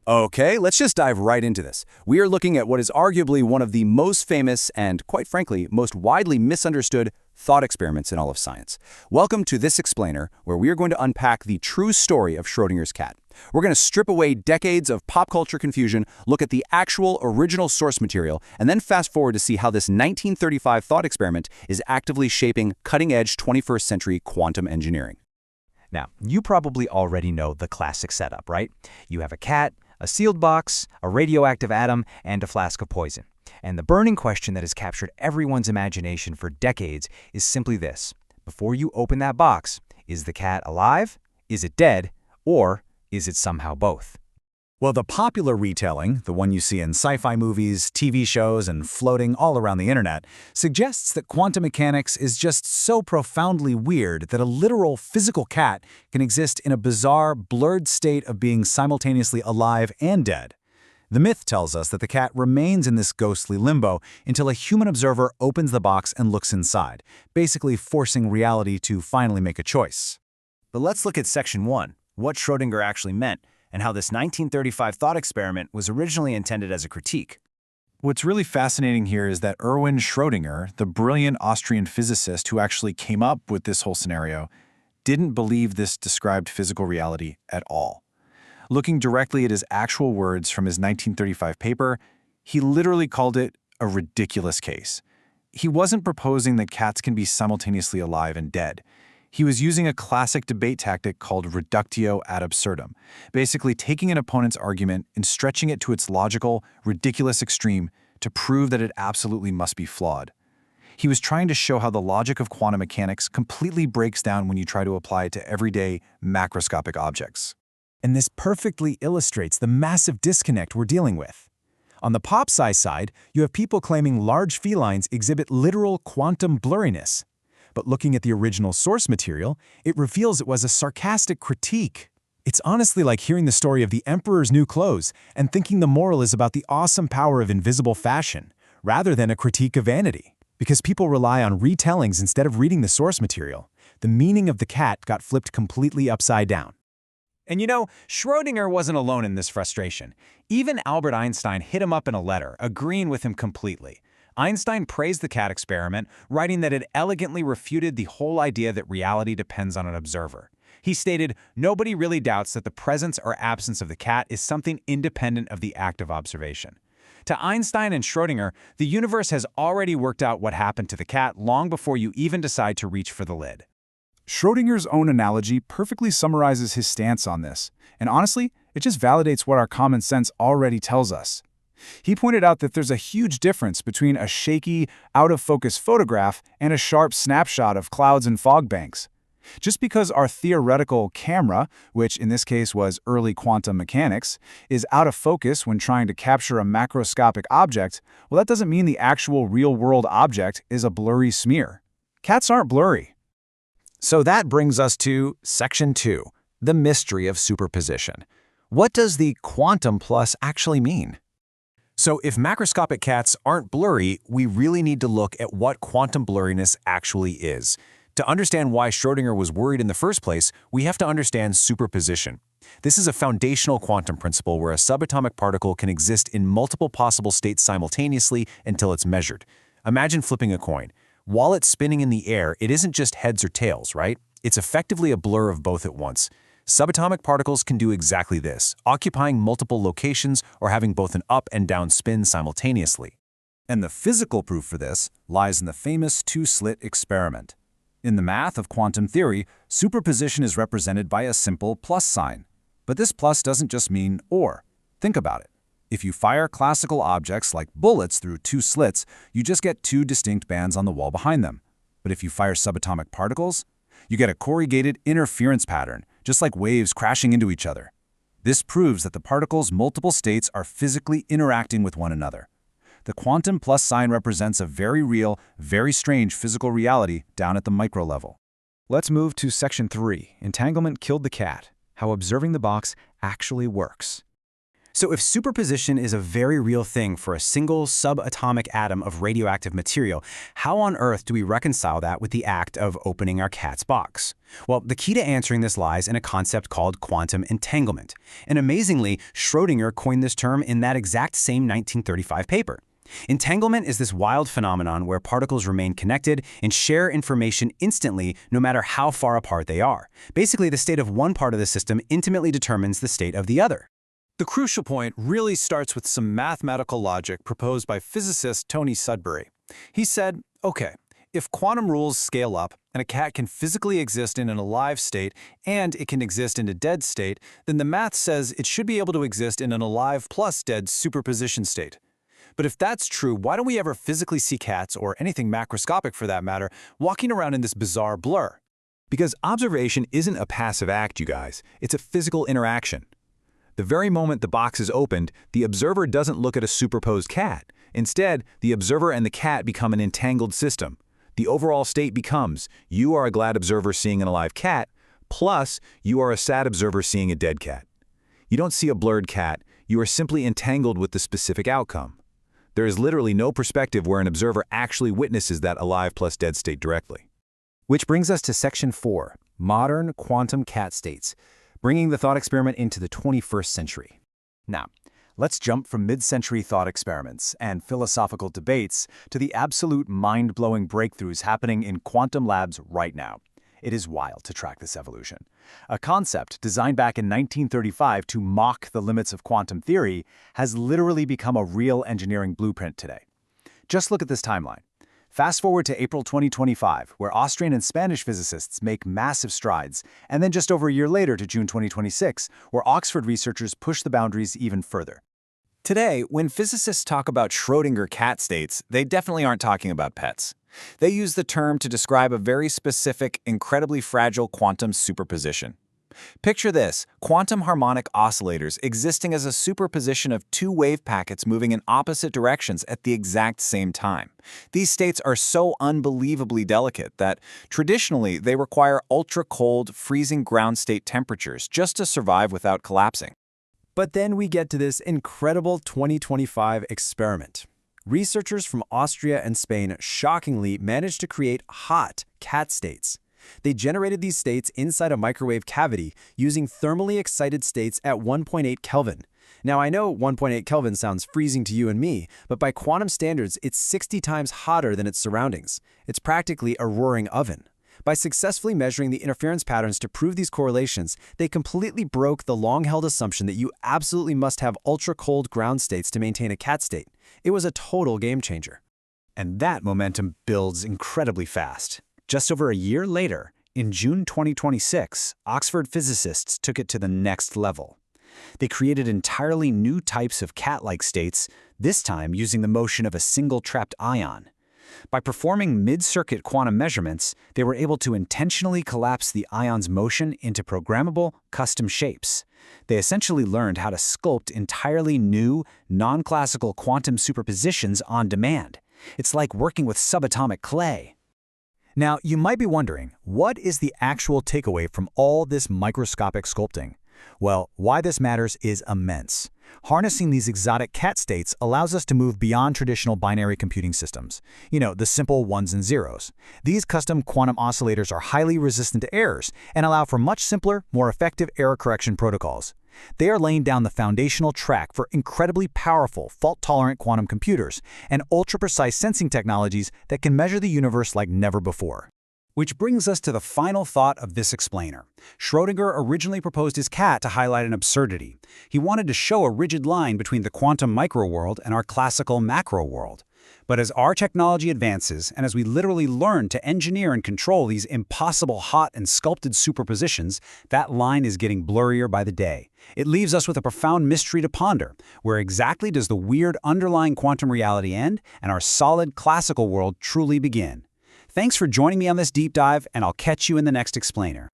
Okay, let's just dive right into this. We are looking at what is arguably one of the most famous and, quite frankly, most widely misunderstood thought experiments in all of science. Welcome to This Explainer, where we are going to unpack the true story of Schrödinger's cat. We're going to strip away decades of pop culture confusion, look at the actual original source material, and then fast forward to see how this 1935 thought experiment is actively shaping cutting-edge 21st century quantum engineering. Now, you probably already know the classic setup, right? You have a cat, a sealed box, a radioactive atom, and a flask of poison. And the burning question that has captured everyone's imagination for decades is simply this. Before you open that box, is the cat alive? Is it dead? Or is it somehow both? Well, the popular retelling, the one you see in sci-fi movies, TV shows, and floating all around the internet, suggests that quantum mechanics is just so profoundly weird that a literal physical cat can exist in a bizarre, blurred state of being simultaneously alive and dead. The myth tells us that the cat remains in this ghostly limbo until a human observer opens the box and looks inside, basically forcing reality to finally make a choice. But let's look at Section 1, what Schrödinger actually meant, and how this 1935 thought experiment was originally intended as a critique. What's really fascinating here is that Erwin Schrödinger, the brilliant Austrian physicist who actually came up with this whole scenario, didn't believe this described physical reality at all. Looking directly at his actual words from his 1935 paper, he literally called it a ridiculous case. He wasn't proposing that cats can be simultaneously alive and dead. He was using a classic debate tactic called reductio ad absurdum, basically taking an opponent's argument and stretching it to its logical, ridiculous extreme to prove that it absolutely must be flawed. He was trying to show how the logic of quantum mechanics completely breaks down when you try to apply it to everyday, macroscopic objects. And this perfectly illustrates the massive disconnect we're dealing with. On the pop-sci side, you have people claiming large felines exhibit literal quantum blurriness. But looking at the original source material, it reveals it was a sarcastic critique. It's honestly like hearing the story of the emperor's new clothes and thinking the moral is about the awesome power of invisible fashion, rather than a critique of vanity. Because people rely on retellings instead of reading the source material, the meaning of the cat got flipped completely upside down. And you know, Schrödinger wasn't alone in this frustration. Even Albert Einstein hit him up in a letter, agreeing with him completely. Einstein praised the cat experiment, writing that it elegantly refuted the whole idea that reality depends on an observer. He stated, "Nobody really doubts that the presence or absence of the cat is something independent of the act of observation." To Einstein and Schrödinger, the universe has already worked out what happened to the cat long before you even decide to reach for the lid. Schrödinger's own analogy perfectly summarizes his stance on this, and honestly, it just validates what our common sense already tells us. He pointed out that there's a huge difference between a shaky, out-of-focus photograph and a sharp snapshot of clouds and fog banks. Just because our theoretical camera, which in this case was early quantum mechanics, is out of focus when trying to capture a macroscopic object, well, that doesn't mean the actual real-world object is a blurry smear. Cats aren't blurry. So that brings us to Section 2, the mystery of superposition. What does the quantum plus actually mean? So if macroscopic cats aren't blurry, we really need to look at what quantum blurriness actually is. To understand why Schrödinger was worried in the first place, we have to understand superposition. This is a foundational quantum principle where a subatomic particle can exist in multiple possible states simultaneously until it's measured. Imagine flipping a coin. While it's spinning in the air, it isn't just heads or tails, right? It's effectively a blur of both at once. Subatomic particles can do exactly this, occupying multiple locations or having both an up and down spin simultaneously. And the physical proof for this lies in the famous two-slit experiment. In the math of quantum theory, superposition is represented by a simple plus sign. But this plus doesn't just mean or. Think about it. If you fire classical objects like bullets through two slits, you just get two distinct bands on the wall behind them. But if you fire subatomic particles, you get a corrugated interference pattern, just like waves crashing into each other. This proves that the particles' multiple states are physically interacting with one another. The quantum plus sign represents a very real, very strange physical reality down at the micro level. Let's move to Section 3, Entanglement Killed the Cat, how observing the box actually works. So if superposition is a very real thing for a single subatomic atom of radioactive material, how on earth do we reconcile that with the act of opening our cat's box? Well, the key to answering this lies in a concept called quantum entanglement. And amazingly, Schrödinger coined this term in that exact same 1935 paper. Entanglement is this wild phenomenon where particles remain connected and share information instantly no matter how far apart they are. Basically, the state of one part of the system intimately determines the state of the other. The crucial point really starts with some mathematical logic proposed by physicist Tony Sudbury. He said, okay, if quantum rules scale up and a cat can physically exist in an alive state and it can exist in a dead state, then the math says it should be able to exist in an alive plus dead superposition state. But if that's true, why don't we ever physically see cats, or anything macroscopic for that matter, walking around in this bizarre blur? Because observation isn't a passive act, you guys. It's a physical interaction. The very moment the box is opened, the observer doesn't look at a superposed cat. Instead, the observer and the cat become an entangled system. The overall state becomes, you are a glad observer seeing an alive cat, plus you are a sad observer seeing a dead cat. You don't see a blurred cat, you are simply entangled with the specific outcome. There is literally no perspective where an observer actually witnesses that alive plus dead state directly. Which brings us to Section 4, Modern Quantum Cat States, bringing the thought experiment into the 21st century. Now, let's jump from mid-century thought experiments and philosophical debates to the absolute mind-blowing breakthroughs happening in quantum labs right now. It is wild to track this evolution. A concept designed back in 1935 to mock the limits of quantum theory has literally become a real engineering blueprint today. Just look at this timeline. Fast forward to April 2025, where Austrian and Spanish physicists make massive strides, and then just over a year later to June 2026, where Oxford researchers push the boundaries even further. Today, when physicists talk about Schrödinger cat states, they definitely aren't talking about pets. They use the term to describe a very specific, incredibly fragile quantum superposition. Picture this: quantum harmonic oscillators existing as a superposition of two wave packets moving in opposite directions at the exact same time. These states are so unbelievably delicate that, traditionally, they require ultra-cold, freezing ground state temperatures just to survive without collapsing. But then we get to this incredible 2025 experiment. Researchers from Austria and Spain shockingly managed to create hot cat states. They generated these states inside a microwave cavity using thermally excited states at 1.8 Kelvin. Now, I know 1.8 Kelvin sounds freezing to you and me, but by quantum standards, it's 60 times hotter than its surroundings. It's practically a roaring oven. By successfully measuring the interference patterns to prove these correlations, they completely broke the long-held assumption that you absolutely must have ultra-cold ground states to maintain a cat state. It was a total game changer. And that momentum builds incredibly fast. Just over a year later, in June 2026, Oxford physicists took it to the next level. They created entirely new types of cat-like states, this time using the motion of a single trapped ion. By performing mid-circuit quantum measurements, they were able to intentionally collapse the ion's motion into programmable, custom shapes. They essentially learned how to sculpt entirely new, non-classical quantum superpositions on demand. It's like working with subatomic clay. Now, you might be wondering, what is the actual takeaway from all this microscopic sculpting? Well, why this matters is immense. Harnessing these exotic cat states allows us to move beyond traditional binary computing systems. You know, the simple ones and zeros. These custom quantum oscillators are highly resistant to errors and allow for much simpler, more effective error correction protocols. They are laying down the foundational track for incredibly powerful, fault-tolerant quantum computers and ultra-precise sensing technologies that can measure the universe like never before. Which brings us to the final thought of this explainer. Schrödinger originally proposed his cat to highlight an absurdity. He wanted to show a rigid line between the quantum micro-world and our classical macro-world. But as our technology advances, and as we literally learn to engineer and control these impossible hot and sculpted superpositions, that line is getting blurrier by the day. It leaves us with a profound mystery to ponder. Where exactly does the weird underlying quantum reality end and our solid classical world truly begin? Thanks for joining me on this deep dive, and I'll catch you in the next explainer.